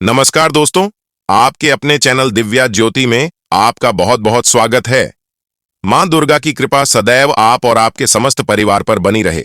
नमस्कार दोस्तों, आपके अपने चैनल दिव्या ज्योति में आपका बहुत बहुत स्वागत है। मां दुर्गा की कृपा सदैव आप और आपके समस्त परिवार पर बनी रहे।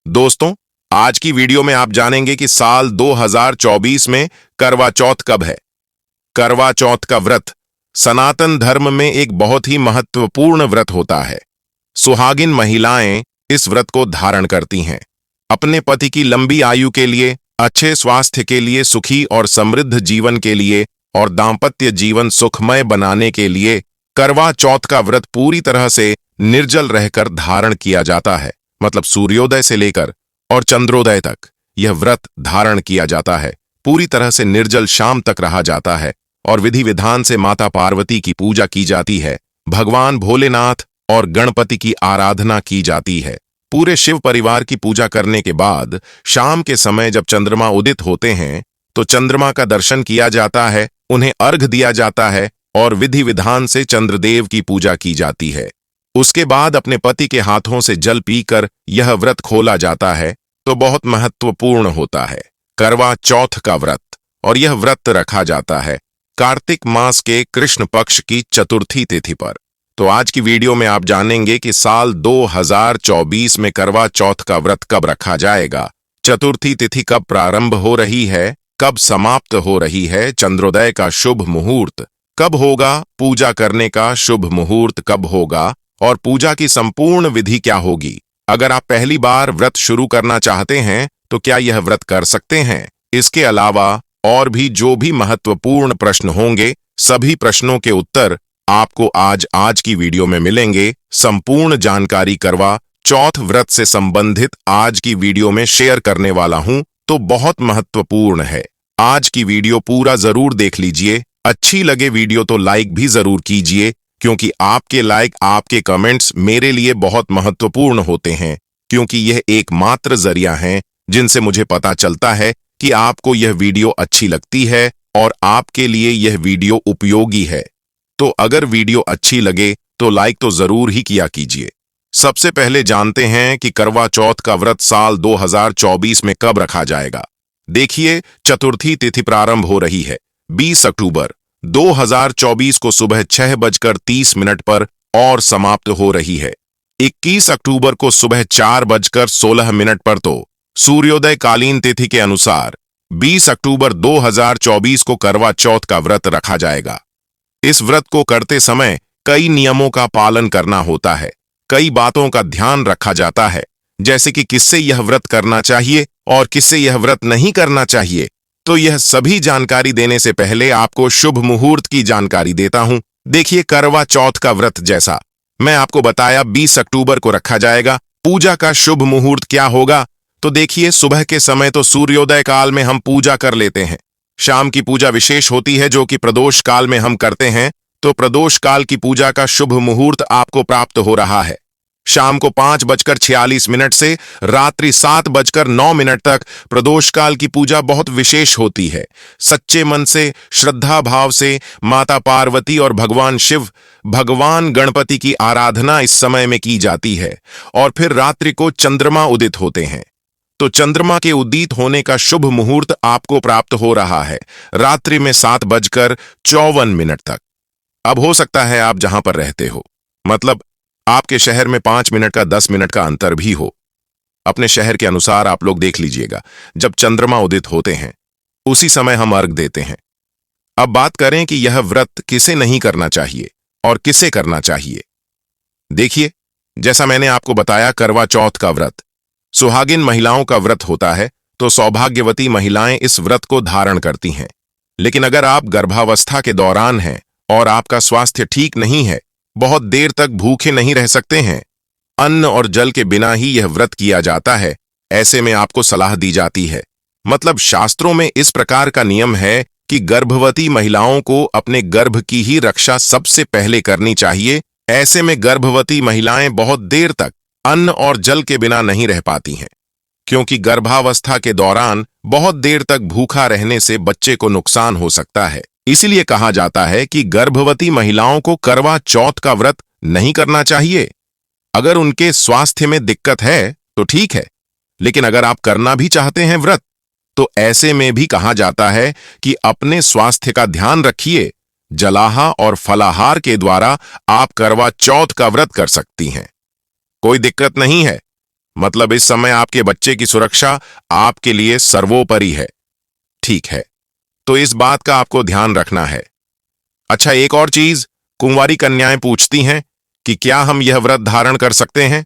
दोस्तों, आज की वीडियो में आप जानेंगे कि साल 2024 में करवा चौथ कब है। करवा चौथ का व्रत सनातन धर्म में एक बहुत ही महत्वपूर्ण व्रत होता है। सुहागिन महिलाएं इस व्रत को धारण करती हैं। अपने पति की लंबी आयु के लिए, अच्छे स्वास्थ्य के लिए, सुखी और समृद्ध जीवन के लिए और दांपत्य जीवन सुखमय बनाने के लिए करवा चौथ का व्रत पूरी तरह से निर्जल रहकर धारण किया जाता है। मतलब सूर्योदय से लेकर और चंद्रोदय तक यह व्रत धारण किया जाता है। पूरी तरह से निर्जल शाम तक रहा जाता है और विधि विधान से माता पार्वती की पूजा की जाती है। भगवान भोलेनाथ और गणपति की आराधना की जाती है। पूरे शिव परिवार की पूजा करने के बाद शाम के समय जब चंद्रमा उदित होते हैं तो चंद्रमा का दर्शन किया जाता है, उन्हें अर्घ दिया जाता है और विधि विधान से चंद्रदेव की पूजा की जाती है। उसके बाद अपने पति के हाथों से जल पीकर यह व्रत खोला जाता है। तो बहुत महत्वपूर्ण होता है करवा चौथ का व्रत, और यह व्रत रखा जाता है कार्तिक मास के कृष्ण पक्ष की चतुर्थी तिथि पर। तो आज की वीडियो में आप जानेंगे कि साल 2024 में करवा चौथ का व्रत कब रखा जाएगा, चतुर्थी तिथि कब प्रारंभ हो रही है, कब समाप्त हो रही है, चंद्रोदय का शुभ मुहूर्त कब होगा, पूजा करने का शुभ मुहूर्त कब होगा और पूजा की संपूर्ण विधि क्या होगी। अगर आप पहली बार व्रत शुरू करना चाहते हैं तो क्या यह व्रत कर सकते हैं। इसके अलावा और भी जो भी महत्वपूर्ण प्रश्न होंगे, सभी प्रश्नों के उत्तर आपको आज की वीडियो में मिलेंगे। संपूर्ण जानकारी करवा चौथ व्रत से संबंधित आज की वीडियो में शेयर करने वाला हूं, तो बहुत महत्वपूर्ण है। आज की वीडियो पूरा जरूर देख लीजिए। अच्छी लगे वीडियो तो लाइक भी जरूर कीजिए, क्योंकि आपके लाइक, आपके कमेंट्स मेरे लिए बहुत महत्वपूर्ण होते हैं, क्योंकि यह एकमात्र जरिया है जिनसे मुझे पता चलता है कि आपको यह वीडियो अच्छी लगती है और आपके लिए यह वीडियो उपयोगी है। तो अगर वीडियो अच्छी लगे तो लाइक तो जरूर ही किया कीजिए। सबसे पहले जानते हैं कि करवा चौथ का व्रत साल 2024 में कब रखा जाएगा। देखिए, चतुर्थी तिथि प्रारंभ हो रही है 20 अक्टूबर 2024 को सुबह 6:30 पर और समाप्त हो रही है 21 अक्टूबर को सुबह 4:16 पर। तो सूर्योदय कालीन तिथि के अनुसार 20 अक्टूबर 2024 को करवा चौथ का व्रत रखा जाएगा। इस व्रत को करते समय कई नियमों का पालन करना होता है, कई बातों का ध्यान रखा जाता है, जैसे कि किससे यह व्रत करना चाहिए और किससे यह व्रत नहीं करना चाहिए। तो यह सभी जानकारी देने से पहले आपको शुभ मुहूर्त की जानकारी देता हूं। देखिए, करवा चौथ का व्रत जैसा मैं आपको बताया 20 अक्टूबर को रखा जाएगा। पूजा का शुभ मुहूर्त क्या होगा, तो देखिए, सुबह के समय तो सूर्योदय काल में हम पूजा कर लेते हैं। शाम की पूजा विशेष होती है जो कि प्रदोष काल में हम करते हैं। तो प्रदोष काल की पूजा का शुभ मुहूर्त आपको प्राप्त हो रहा है शाम को 5:46 से रात्रि 7:09 तक। प्रदोष काल की पूजा बहुत विशेष होती है। सच्चे मन से, श्रद्धा भाव से माता पार्वती और भगवान शिव, भगवान गणपति की आराधना इस समय में की जाती है। और फिर रात्रि को चंद्रमा उदित होते हैं। तो चंद्रमा के उदित होने का शुभ मुहूर्त आपको प्राप्त हो रहा है रात्रि में 7:54 तक। अब हो सकता है आप जहां पर रहते हो, मतलब आपके शहर में 5 मिनट का 10 मिनट का अंतर भी हो। अपने शहर के अनुसार आप लोग देख लीजिएगा। जब चंद्रमा उदित होते हैं उसी समय हम अर्घ देते हैं। अब बात करें कि यह व्रत किसे नहीं करना चाहिए और किसे करना चाहिए। देखिए, जैसा मैंने आपको बताया, करवा चौथ का व्रत सुहागिन महिलाओं का व्रत होता है। तो सौभाग्यवती महिलाएं इस व्रत को धारण करती हैं। लेकिन अगर आप गर्भावस्था के दौरान हैं और आपका स्वास्थ्य ठीक नहीं है, बहुत देर तक भूखे नहीं रह सकते हैं, अन्न और जल के बिना ही यह व्रत किया जाता है, ऐसे में आपको सलाह दी जाती है। मतलब शास्त्रों में इस प्रकार का नियम है कि गर्भवती महिलाओं को अपने गर्भ की ही रक्षा सबसे पहले करनी चाहिए। ऐसे में गर्भवती महिलाएं बहुत देर तक अन्न और जल के बिना नहीं रह पाती हैं, क्योंकि गर्भावस्था के दौरान बहुत देर तक भूखा रहने से बच्चे को नुकसान हो सकता है। इसीलिए कहा जाता है कि गर्भवती महिलाओं को करवा चौथ का व्रत नहीं करना चाहिए। अगर उनके स्वास्थ्य में दिक्कत है तो ठीक है, लेकिन अगर आप करना भी चाहते हैं व्रत, तो ऐसे में भी कहा जाता है कि अपने स्वास्थ्य का ध्यान रखिए। जलाहा और फलाहार के द्वारा आप करवा चौथ का व्रत कर सकती हैं। कोई दिक्कत नहीं है, मतलब इस समय आपके बच्चे की सुरक्षा आपके लिए सर्वोपरि है। ठीक है, तो इस बात का आपको ध्यान रखना है। अच्छा, एक और चीज, कुंवारी कन्याएं पूछती हैं कि क्या हम यह व्रत धारण कर सकते हैं।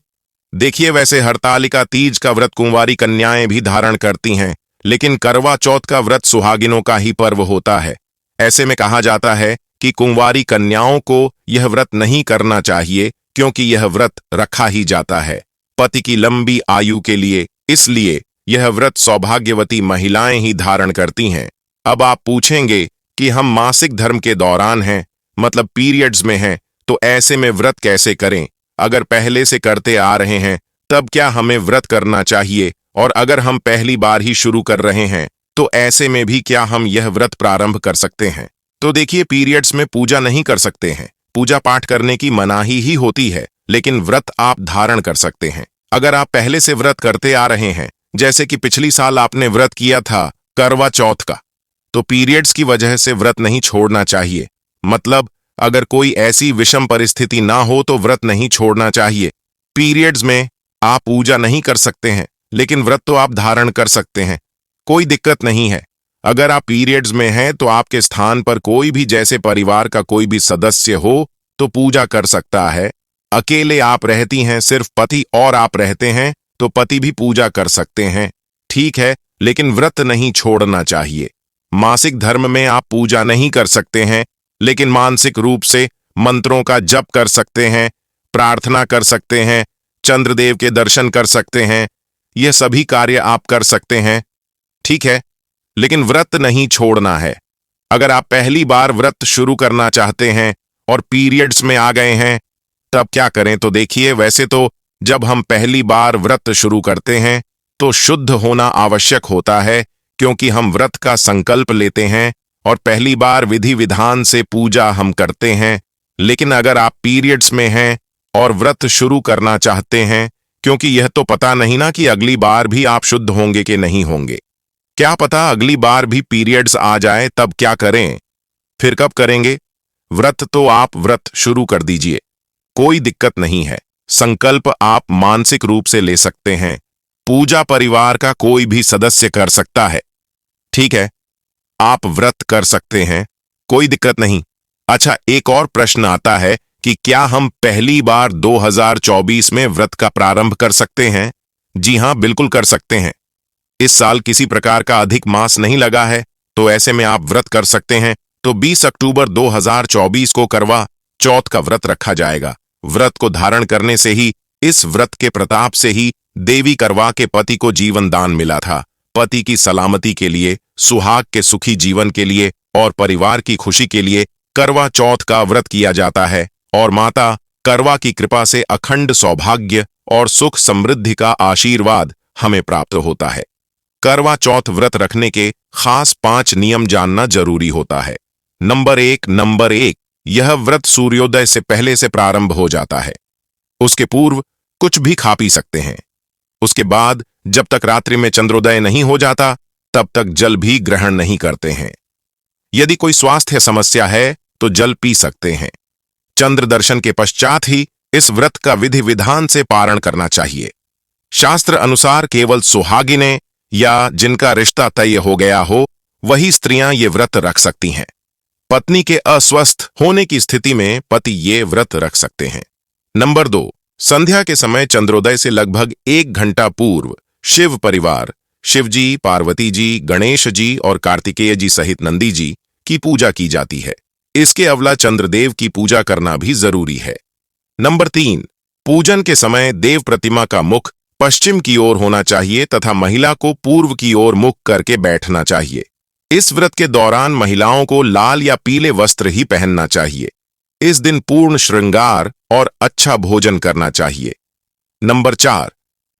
देखिए, वैसे हरतालिका तीज का व्रत कुंवारी कन्याएं भी धारण करती हैं, लेकिन करवा चौथ का व्रत सुहागिनों का ही पर्व होता है। ऐसे में कहा जाता है कि कुंवारी कन्याओं को यह व्रत नहीं करना चाहिए, क्योंकि यह व्रत रखा ही जाता है पति की लंबी आयु के लिए। इसलिए यह व्रत सौभाग्यवती महिलाएं ही धारण करती हैं। अब आप पूछेंगे कि हम मासिक धर्म के दौरान हैं, मतलब पीरियड्स में हैं, तो ऐसे में व्रत कैसे करें। अगर पहले से करते आ रहे हैं तब क्या हमें व्रत करना चाहिए, और अगर हम पहली बार ही शुरू कर रहे हैं तो ऐसे में भी क्या हम यह व्रत प्रारंभ कर सकते हैं। तो देखिए, पीरियड्स में पूजा नहीं कर सकते हैं, पूजा पाठ करने की मनाही ही होती है, लेकिन व्रत आप धारण कर सकते हैं। अगर आप पहले से व्रत करते आ रहे हैं, जैसे कि पिछली साल आपने व्रत किया था करवा चौथ का, तो पीरियड्स की वजह से व्रत नहीं छोड़ना चाहिए। मतलब अगर कोई ऐसी विषम परिस्थिति ना हो तो व्रत नहीं छोड़ना चाहिए। पीरियड्स में आप पूजा नहीं कर सकते हैं, लेकिन व्रत तो आप धारण कर सकते हैं, कोई दिक्कत नहीं है। अगर आप पीरियड्स में हैं तो आपके स्थान पर कोई भी, जैसे परिवार का कोई भी सदस्य हो, तो पूजा कर सकता है। अकेले आप रहती हैं, सिर्फ पति और आप रहते हैं, तो पति भी पूजा कर सकते हैं। ठीक है, लेकिन व्रत नहीं छोड़ना चाहिए। मासिक धर्म में आप पूजा नहीं कर सकते हैं, लेकिन मानसिक रूप से मंत्रों का जप कर सकते हैं, प्रार्थना कर सकते हैं, चंद्रदेव के दर्शन कर सकते हैं। यह सभी कार्य आप कर सकते हैं। ठीक है, लेकिन व्रत नहीं छोड़ना है। अगर आप पहली बार व्रत शुरू करना चाहते हैं और पीरियड्स में आ गए हैं, तब क्या करें। तो देखिए, वैसे तो जब हम पहली बार व्रत शुरू करते हैं तो शुद्ध होना आवश्यक होता है, क्योंकि हम व्रत का संकल्प लेते हैं और पहली बार विधि विधान से पूजा हम करते हैं। लेकिन अगर आप पीरियड्स में हैं और व्रत शुरू करना चाहते हैं, क्योंकि यह तो पता नहीं ना कि अगली बार भी आप शुद्ध होंगे कि नहीं होंगे। क्या पता अगली बार भी पीरियड्स आ जाए, तब क्या करें। फिर कब करेंगे। व्रत तो आप व्रत शुरू कर दीजिए, कोई दिक्कत नहीं है। संकल्प आप मानसिक रूप से ले सकते हैं। पूजा परिवार का कोई भी सदस्य कर सकता है। ठीक है, आप व्रत कर सकते हैं, कोई दिक्कत नहीं। अच्छा, एक और प्रश्न आता है कि क्या हम पहली बार 2024 में व्रत का प्रारंभ कर सकते हैं। जी हां, बिल्कुल कर सकते हैं। इस साल किसी प्रकार का अधिक मास नहीं लगा है, तो ऐसे में आप व्रत कर सकते हैं। तो 20 अक्टूबर 2024 को करवा चौथ का व्रत रखा जाएगा। व्रत को धारण करने से ही, इस व्रत के प्रताप से ही देवी करवा के पति को जीवन दान मिला था। पति की सलामती के लिए, सुहाग के सुखी जीवन के लिए और परिवार की खुशी के लिए करवा चौथ का व्रत किया जाता है, और माता करवा की कृपा से अखंड सौभाग्य और सुख समृद्धि का आशीर्वाद हमें प्राप्त होता है। करवा चौथ व्रत रखने के खास 5 नियम जानना जरूरी होता है। नंबर एक, यह व्रत सूर्योदय से पहले से प्रारंभ हो जाता है। उसके पूर्व कुछ भी खा पी सकते हैं। उसके बाद जब तक रात्रि में चंद्रोदय नहीं हो जाता, तब तक जल भी ग्रहण नहीं करते हैं। यदि कोई स्वास्थ्य समस्या है तो जल पी सकते हैं। चंद्र दर्शन के पश्चात ही इस व्रत का विधि विधान से पारण करना चाहिए। शास्त्र अनुसार केवल सुहागिनें या जिनका रिश्ता तय हो गया हो, वही स्त्रियां ये व्रत रख सकती हैं। पत्नी के अस्वस्थ होने की स्थिति में पति ये व्रत रख सकते हैं। नंबर 2, संध्या के समय चंद्रोदय से लगभग 1 घंटा पूर्व शिव परिवार, शिवजी, पार्वती जी, गणेश जी और कार्तिकेय जी सहित नंदी जी की पूजा की जाती है। इसके अवला चंद्रदेव की पूजा करना भी जरूरी है। नंबर 3, पूजन के समय देव प्रतिमा का मुख पश्चिम की ओर होना चाहिए तथा महिला को पूर्व की ओर मुख करके बैठना चाहिए। इस व्रत के दौरान महिलाओं को लाल या पीले वस्त्र ही पहनना चाहिए। इस दिन पूर्ण श्रृंगार और अच्छा भोजन करना चाहिए। नंबर 4,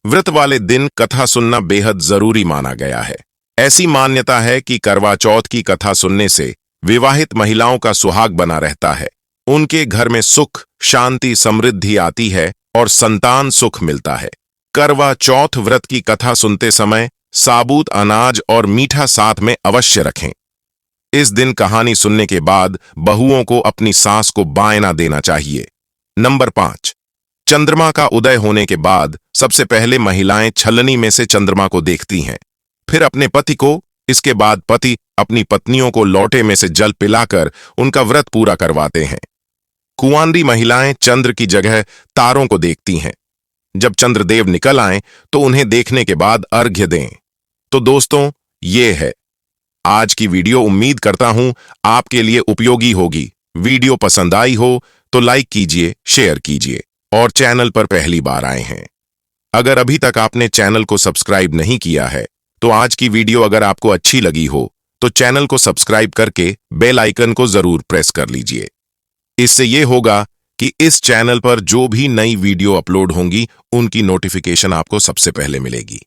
व्रत वाले दिन कथा सुनना बेहद जरूरी माना गया है। ऐसी मान्यता है कि करवा चौथ की कथा सुनने से विवाहित महिलाओं का सुहाग बना रहता है, उनके घर में सुख, शांति, समृद्धि आती है और संतान सुख मिलता है। करवा चौथ व्रत की कथा सुनते समय साबुत अनाज और मीठा साथ में अवश्य रखें। इस दिन कहानी सुनने के बाद बहुओं को अपनी सास को बायना देना चाहिए। नंबर 5, चंद्रमा का उदय होने के बाद सबसे पहले महिलाएं छलनी में से चंद्रमा को देखती हैं, फिर अपने पति को, इसके बाद पति अपनी पत्नियों को लोटे में से जल पिलाकर उनका व्रत पूरा करवाते हैं। कुंवारी महिलाएं चंद्र की जगह तारों को देखती हैं। जब चंद्रदेव निकल आएं तो उन्हें देखने के बाद अर्घ्य दें। तो दोस्तों, ये है आज की वीडियो। उम्मीद करता हूं आपके लिए उपयोगी होगी। वीडियो पसंद आई हो तो लाइक कीजिए, शेयर कीजिए और चैनल पर पहली बार आए हैं, अगर अभी तक आपने चैनल को सब्सक्राइब नहीं किया है तो आज की वीडियो अगर आपको अच्छी लगी हो तो चैनल को सब्सक्राइब करके बेल आइकन को जरूर प्रेस कर लीजिए। इससे यह होगा कि इस चैनल पर जो भी नई वीडियो अपलोड होंगी उनकी नोटिफिकेशन आपको सबसे पहले मिलेगी।